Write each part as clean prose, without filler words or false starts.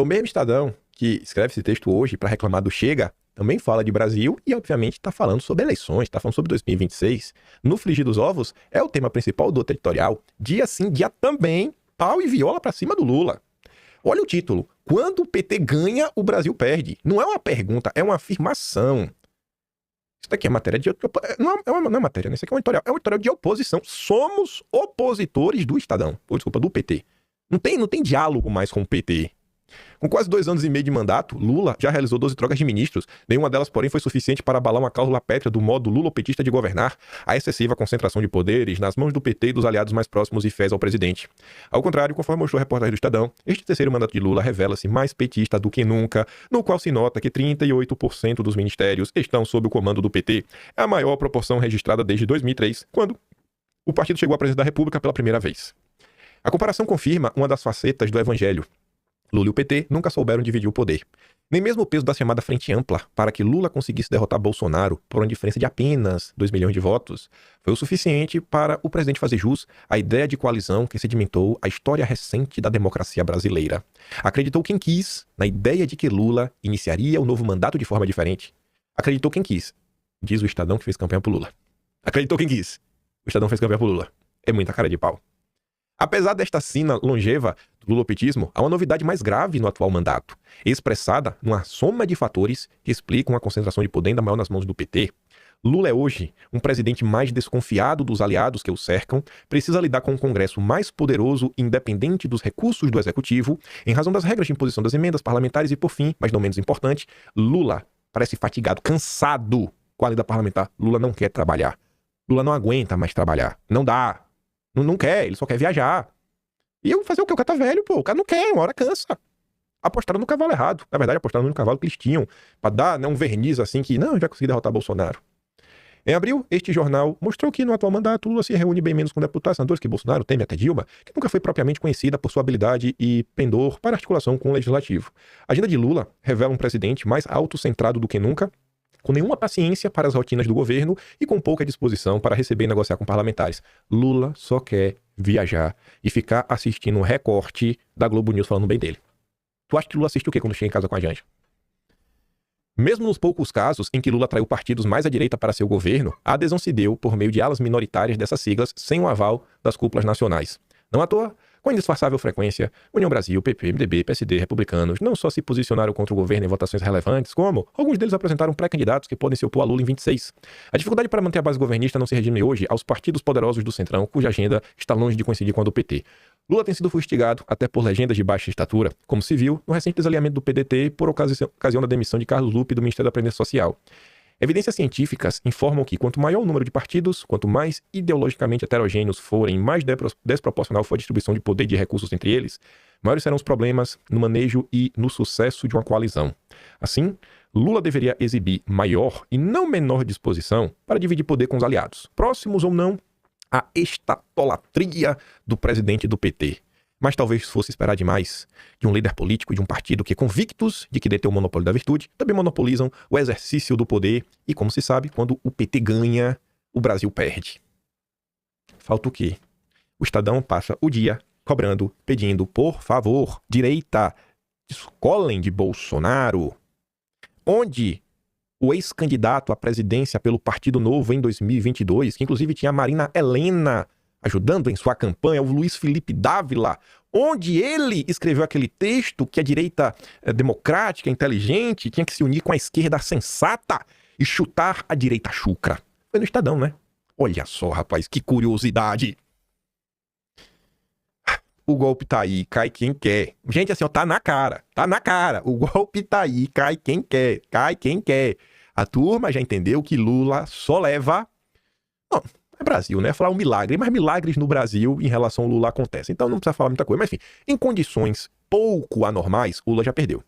o mesmo Estadão que escreve esse texto hoje para reclamar do Chega, também fala de Brasil e, obviamente, está falando sobre eleições, está falando sobre 2026. No frigir dos ovos é o tema principal do editorial. Dia sim, dia também, pau e viola para cima do Lula. Olha o título. Quando o PT ganha, o Brasil perde. Não é uma pergunta, é uma afirmação. Isso daqui é matéria de... Não é matéria, né? Isso aqui é um editorial. É um editorial de oposição. Somos opositores do Estadão. Ou, desculpa, do PT. Não tem diálogo mais com o PT. Com quase 2 anos e meio de mandato, Lula já realizou 12 trocas de ministros. Nenhuma delas, porém, foi suficiente para abalar uma cláusula pétrea do modo lulopetista de governar, a excessiva concentração de poderes nas mãos do PT e dos aliados mais próximos e fiéis ao presidente. Ao contrário, conforme mostrou a reportagem do Estadão, este terceiro mandato de Lula revela-se mais petista do que nunca, no qual se nota que 38% dos ministérios estão sob o comando do PT. É a maior proporção registrada desde 2003, quando o partido chegou à presidência da República pela primeira vez. A comparação confirma uma das facetas do evangelho. Lula e o PT nunca souberam dividir o poder. Nem mesmo o peso da chamada Frente Ampla para que Lula conseguisse derrotar Bolsonaro por uma diferença de apenas 2 milhões de votos foi o suficiente para o presidente fazer jus à ideia de coalizão que sedimentou a história recente da democracia brasileira. Acreditou quem quis na ideia de que Lula iniciaria o novo mandato de forma diferente. Acreditou quem quis. Diz o Estadão que fez campanha pro Lula. Acreditou quem quis. O Estadão fez campanha pro Lula. É muita cara de pau. Apesar desta sina longeva do lulopetismo, há uma novidade mais grave no atual mandato, expressada numa soma de fatores que explicam a concentração de poder ainda maior nas mãos do PT. Lula é hoje um presidente mais desconfiado dos aliados que o cercam, precisa lidar com um Congresso mais poderoso e independente dos recursos do Executivo, em razão das regras de imposição das emendas parlamentares e, por fim, mas não menos importante, Lula parece fatigado, cansado com a lida parlamentar. Lula não quer trabalhar. Lula não aguenta mais trabalhar. Não dá. Não quer, ele só quer viajar. E eu fazer o quê? O cara tá velho, pô. O cara não quer, uma hora cansa. Apostaram no cavalo errado. Na verdade, apostaram no cavalo que eles tinham, pra dar, né, um verniz assim que, não, a gente vai conseguir derrotar Bolsonaro. Em abril, este jornal mostrou que no atual mandato Lula se reúne bem menos com deputados senadores que Bolsonaro, Temer até Dilma, que nunca foi propriamente conhecida por sua habilidade e pendor para articulação com o legislativo. A agenda de Lula revela um presidente mais autocentrado do que nunca, com nenhuma paciência para as rotinas do governo e com pouca disposição para receber e negociar com parlamentares. Lula só quer viajar e ficar assistindo um recorte da Globo News falando bem dele. Tu acha que Lula assiste o quê quando chega em casa com a Janja? Mesmo nos poucos casos em que Lula atraiu partidos mais à direita para seu governo, a adesão se deu por meio de alas minoritárias dessas siglas sem o aval das cúpulas nacionais. Não à toa, com indisfarçável frequência, União Brasil, PP, MDB, PSD, republicanos não só se posicionaram contra o governo em votações relevantes, como alguns deles apresentaram pré-candidatos que podem se opor a Lula em 26. A dificuldade para manter a base governista não se resume hoje aos partidos poderosos do Centrão, cuja agenda está longe de coincidir com a do PT. Lula tem sido fustigado até por legendas de baixa estatura, como se viu no recente desalinhamento do PDT por ocasião da demissão de Carlos Lupe do Ministério da Previdência Social. Evidências científicas informam que quanto maior o número de partidos, quanto mais ideologicamente heterogêneos forem, mais desproporcional for a distribuição de poder e de recursos entre eles, maiores serão os problemas no manejo e no sucesso de uma coalizão. Assim, Lula deveria exibir maior e não menor disposição para dividir poder com os aliados, próximos ou não à estatolatria do presidente do PT. Mas talvez fosse esperar demais de um líder político de um partido que, convictos de que detém o monopólio da virtude, também monopolizam o exercício do poder e, como se sabe, quando o PT ganha, o Brasil perde. Falta o quê? O Estadão passa o dia cobrando, pedindo, por favor, direita, descolem de Bolsonaro. Onde o ex-candidato à presidência pelo Partido Novo em 2022, que inclusive tinha a Marina Helena ajudando em sua campanha, o Luiz Felipe Dávila, onde ele escreveu aquele texto que a direita democrática, inteligente, tinha que se unir com a esquerda sensata e chutar a direita chucra. Foi no Estadão, né? Olha só, rapaz, que curiosidade. O golpe tá aí, cai quem quer. Gente, assim, ó, tá na cara. O golpe tá aí, cai quem quer. A turma já entendeu que Lula só leva... Não, é Brasil, né? Falar um milagre, mas milagres no Brasil em relação ao Lula acontecem. Então não precisa falar muita coisa. Mas enfim, em condições pouco anormais, o Lula já perdeu.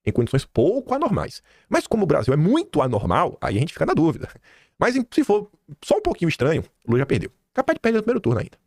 Em condições pouco anormais. Mas como o Brasil é muito anormal, aí a gente fica na dúvida. Mas se for só um pouquinho estranho, o Lula já perdeu. Capaz de perder no primeiro turno ainda.